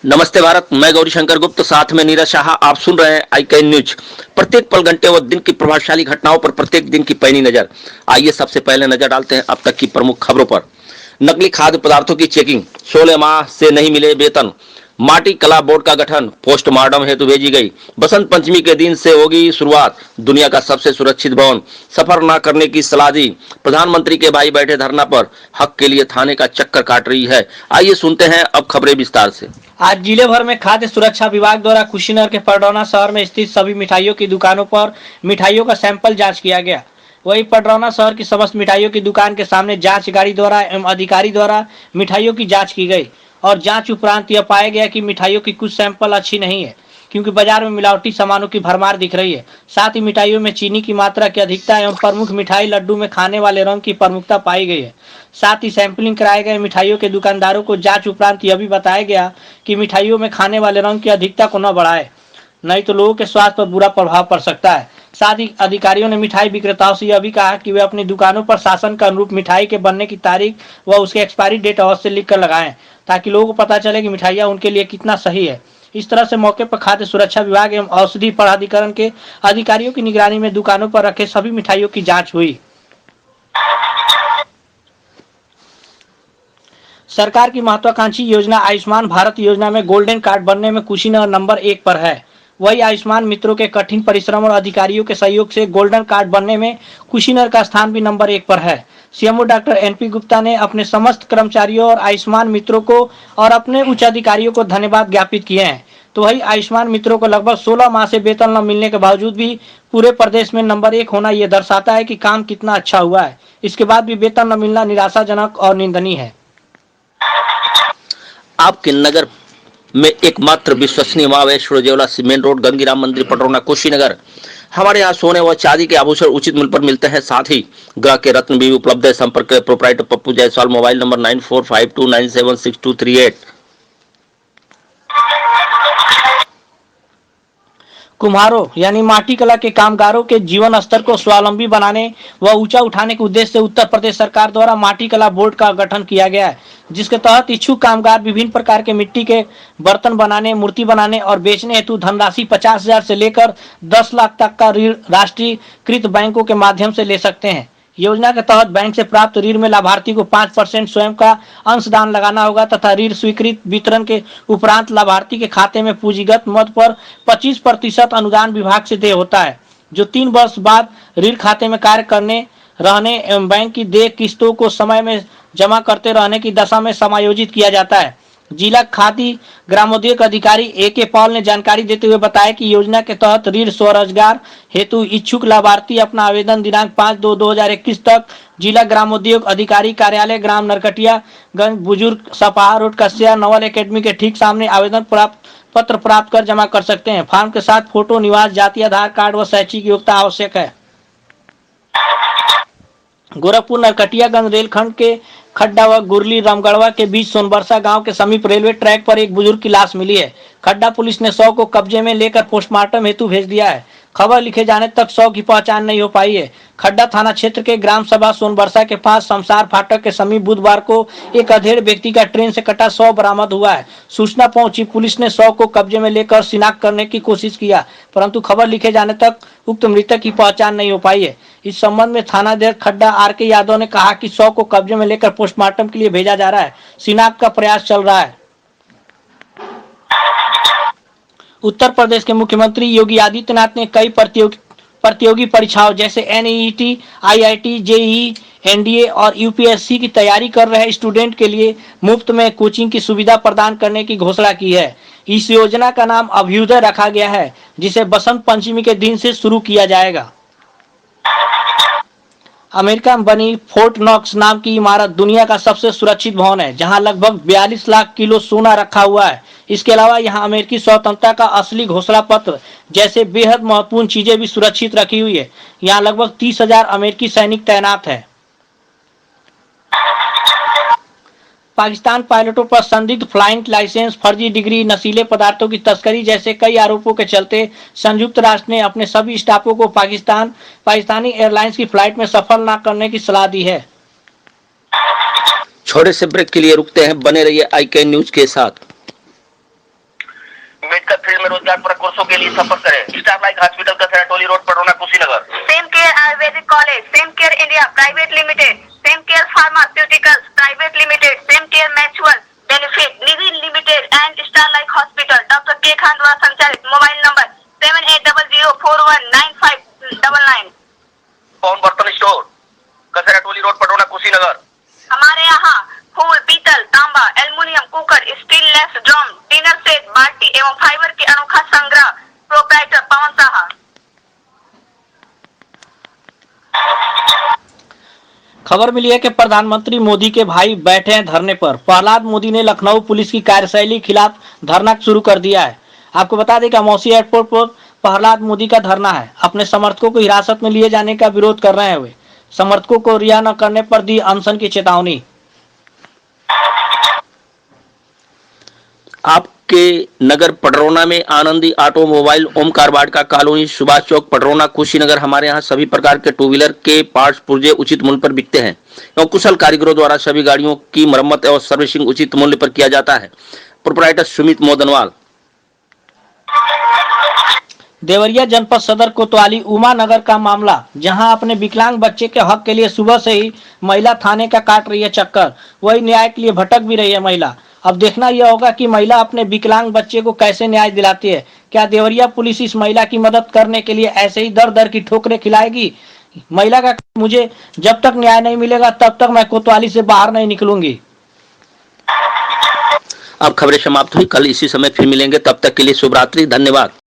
नमस्ते भारत, मैं गौरीशंकर गुप्त, साथ में नीरज शाह। आप सुन रहे हैं आई कैन न्यूज। प्रत्येक पल, घंटे व दिन की प्रभावशाली घटनाओं पर प्रत्येक दिन की पैनी नजर। आइए सबसे पहले नजर डालते हैं अब तक की प्रमुख खबरों पर। नकली खाद्य पदार्थों की चेकिंग, 16 माह से नहीं मिले वेतन। माटी कला बोर्ड का गठन, पोस्टमार्टम हेतु भेजी गई। बसंत पंचमी के दिन से होगी शुरुआत, दुनिया का सबसे सुरक्षित भवन। सफर न करने की सलाह दी, प्रधानमंत्री के भाई बैठे धरना पर। हक के लिए थाने का चक्कर काट रही है। आइए सुनते हैं अब खबरें विस्तार से। आज जिले भर में खाद्य सुरक्षा विभाग द्वारा कुशीनगर के पडरौना शहर में स्थित सभी मिठाइयों की दुकानों पर मिठाइयों का सैंपल जांच किया गया। वहीं पडरौना शहर की समस्त मिठाइयों की दुकान के सामने जांच गाड़ी द्वारा एवं अधिकारी द्वारा मिठाइयों की जांच की गई और जांच उपरांत यह पाया गया कि मिठाइयों की कुछ सैंपल अच्छी नहीं है, क्योंकि बाजार में मिलावटी सामानों की भरमार दिख रही है। साथ ही मिठाइयों में चीनी की मात्रा की अधिकता एवं प्रमुख मिठाई लड्डू में खाने वाले रंग की प्रमुखता पाई गई है। साथ ही सैंपलिंग कराए गए मिठाइयों के दुकानदारों को जांच उपरांत यह भी बताया गया कि मिठाइयों में खाने वाले रंग की अधिकता को न बढ़ाए, नहीं तो लोगों के स्वास्थ्य पर बुरा प्रभाव पड़ सकता है। साथ ही अधिकारियों ने मिठाई विक्रेताओं से यह भी कहा कि वे अपनी दुकानों पर शासन के अनुरूप मिठाई के बनने की तारीख व उसके एक्सपायरी डेट अवश्य लिख कर लगाएं, ताकि लोगों को पता चले कि मिठाइयाँ उनके लिए कितना सही है। इस तरह से मौके पर खाद्य सुरक्षा विभाग एवं औषधि प्राधिकरण के अधिकारियों की निगरानी में दुकानों पर रखे सभी मिठाइयों की जांच हुई। सरकार की महत्वाकांक्षी योजना आयुष्मान भारत योजना में गोल्डन कार्ड बनने में कुशीनगर नंबर 1 पर है। वही आयुष्मान मित्रों के कठिन परिश्रम और अधिकारियों के सहयोग से गोल्डन कार्ड बनने में कुशीनगर का स्थान भी नंबर 1 पर है। सीएमओ डॉक्टर एनपी गुप्ता ने अपने समस्त कर्मचारियों और आयुष्मान मित्रों को और अपने उच्च अधिकारियों को धन्यवाद ज्ञापित किए हैं। तो वही आयुष्मान मित्रों को लगभग 16 माह से वेतन न मिलने के बावजूद भी पूरे प्रदेश में नंबर 1 होना यह दर्शाता है कि काम कितना अच्छा हुआ है। इसके बाद भी वेतन न मिलना निराशाजनक और निंदनीय है। आपके नगर में एकमात्र विश्वसनीय मां वैष्णो देवला सीमेंट रोड, गंगीराम मंदिर, पटरौना, कुशीनगर। हमारे यहाँ सोने व चांदी के आभूषण उचित मूल्य पर मिलते हैं, साथ ही ग्राह के रत्न भी उपलब्ध है। संपर्क proprietor Pappu Jaiswal, mobile number 9452976238। कुम्हारों यानी माटी कला के कामगारों के जीवन स्तर को स्वावलंबी बनाने व ऊंचा उठाने के उद्देश्य से उत्तर प्रदेश सरकार द्वारा माटी कला बोर्ड का गठन किया गया है, जिसके तहत इच्छुक कामगार विभिन्न प्रकार के मिट्टी के बर्तन बनाने, मूर्ति बनाने और बेचने हेतु धनराशि 50,000 से लेकर 10 लाख तक का ऋण राष्ट्रीयकृत बैंकों के माध्यम से ले सकते हैं। योजना के तहत बैंक से प्राप्त ऋण में लाभार्थी को 5% स्वयं का अंशदान लगाना होगा तथा ऋण स्वीकृत वितरण के उपरांत लाभार्थी के खाते में पूंजीगत मद पर 25% अनुदान विभाग से देय होता है, जो 3 वर्ष बाद ऋण खाते में कार्य करने रहने एवं बैंक की देय किस्तों को समय में जमा करते रहने की दशा में समायोजित किया जाता है। जिला खादी ग्रामोद्योग अधिकारी A.K. पॉल ने जानकारी देते हुए बताया कि योजना के तहत ऋण स्वरोजगार हेतु इच्छुक लाभार्थी अपना आवेदन दिनांक 5/2/2021 तक जिला ग्रामोद्योग अधिकारी कार्यालय, ग्राम नरकटियागंज, बुजुर्ग सपाहा रोड, कस्या नवल एकेडमी के ठीक सामने आवेदन पत्र प्राप्त कर जमा कर सकते हैं। फॉर्म के साथ फोटो, निवास, जाति, आधार कार्ड व शैक्षिक योग्यता आवश्यक है। गोरखपुर नरकटियागंज रेलखंड के खड्डा व गुरली रामगढ़वा के बीच सोनबरसा गांव के समीप रेलवे ट्रैक पर एक बुजुर्ग की लाश मिली है। खड्डा पुलिस ने शव को कब्जे में लेकर पोस्टमार्टम हेतु भेज दिया है। खबर लिखे जाने तक शव की पहचान नहीं हो पाई है। खड्डा थाना क्षेत्र के ग्राम सभा सोनबरसा के पास शमशार फाटक के समीप बुधवार को एक अधेड़ व्यक्ति का ट्रेन से कटा शव बरामद हुआ है। सूचना पहुंची पुलिस ने शव को कब्जे में लेकर शिनाख्त करने की कोशिश किया, परंतु खबर लिखे जाने तक उक्त मृतक की पहचान नहीं हो पाई है। इस संबंध में थानाध्यक्ष खड्डा R.K. यादव ने कहा कि शव को कब्जे में लेकर पोस्टमार्टम के लिए भेजा जा रहा है। शिनाख्त का प्रयास चल रहा है। उत्तर प्रदेश के मुख्यमंत्री योगी आदित्यनाथ ने कई प्रतियोगी परीक्षाओं जैसे NEET, IIT, JEE, NDA और UPSC की तैयारी कर रहे स्टूडेंट के लिए मुफ्त में कोचिंग की सुविधा प्रदान करने की घोषणा की है। इस योजना का नाम अभ्युदय रखा गया है, जिसे बसंत पंचमी के दिन से शुरू किया जाएगा। अमेरिका में बनी फोर्ट नॉक्स नाम की इमारत दुनिया का सबसे सुरक्षित भवन है, जहां लगभग 42 लाख किलो सोना रखा हुआ है। इसके अलावा यहां अमेरिकी स्वतंत्रता का असली घोषणा पत्र जैसे बेहद महत्वपूर्ण चीजें भी सुरक्षित रखी हुई है। यहां लगभग 30,000 अमेरिकी सैनिक तैनात हैं। पाकिस्तान पायलटों पर संदिग्ध फ्लाइंग लाइसेंस, फर्जी डिग्री, नशीले पदार्थों की तस्करी जैसे कई आरोपों के चलते संयुक्त राष्ट्र ने अपने सभी स्टाफों को पाकिस्तानी एयरलाइंस की फ्लाइट में सफर न करने की सलाह दी है। छोटे से ब्रेक के लिए रुकते हैं, बने रहिए आई कैन न्यूज के साथ। मेडिकल फील्ड में रोजगार पर कोर्सों के लिए संपर्क करें। Starlight hospital Kasera Toli road Patona Kushinagar. Same Care Ayurvedic college, Same Care India private limited, Same Care pharmaceuticals private limited, Same Care mutual benefit Nidhi limited and Starlight hospital doctor K Khan द्वारा संचालित। Mobile number 7800419599। पवन बर्तन स्टोर कसेरा टोली रोड पटोना कुशीनगर। हमारे यहाँ फूल, पीतल, तांबा, aluminium cooker, stainless drum, dinner set, बाल्टी एवं फाइबर के अनोखा संग्रह। प्रोप्राइटर पवन साहा। खबर मिली है कि प्रधानमंत्री मोदी के भाई बैठे हैं धरने पर। प्रहलाद मोदी ने लखनऊ पुलिस की कार्यशैली के खिलाफ धरना शुरू कर दिया है। आपको बता दें कि मौसी एयरपोर्ट पर प्रहलाद मोदी का धरना है। अपने समर्थकों को हिरासत में लिए जाने का विरोध कर रहे हैं। वे समर्थकों को रिहा न करने पर दी अनशन की चेतावनी। आपके नगर पटरौना में आनंदी ऑटोमोबाइल ओमकार वाटिका कॉलोनी सुभाष चौक पटरौना कुशीनगर। हमारे यहाँ सभी प्रकार के टू व्हीलर के पार्ट्स पुर्जे उचित मूल्य पर बिकते हैं एवं कुशल कारीगरों द्वारा सभी गाड़ियों की मरम्मत एवं सर्विसिंग उचित मूल्य पर किया जाता है। प्रोप्राइटर सुमित मोदनवाल। देवरिया जनपद सदर कोतवाली उमा नगर का मामला, जहां अपने विकलांग बच्चे के हक के लिए सुबह से ही महिला थाने का काट रही है चक्कर, वही न्याय के लिए भटक भी रही है महिला। अब देखना यह होगा कि महिला अपने विकलांग बच्चे को कैसे न्याय दिलाती है। क्या देवरिया पुलिस इस महिला की मदद करने के लिए ऐसे ही दर दर की ठोकरें खिलाएगी? महिला का मुझे जब तक न्याय नहीं मिलेगा तब तक मैं कोतवाली से बाहर नहीं निकलूंगी। अब खबरें समाप्त हुई। कल इसी समय फिर मिलेंगे, तब तक के लिए शुभ रात्रि, धन्यवाद।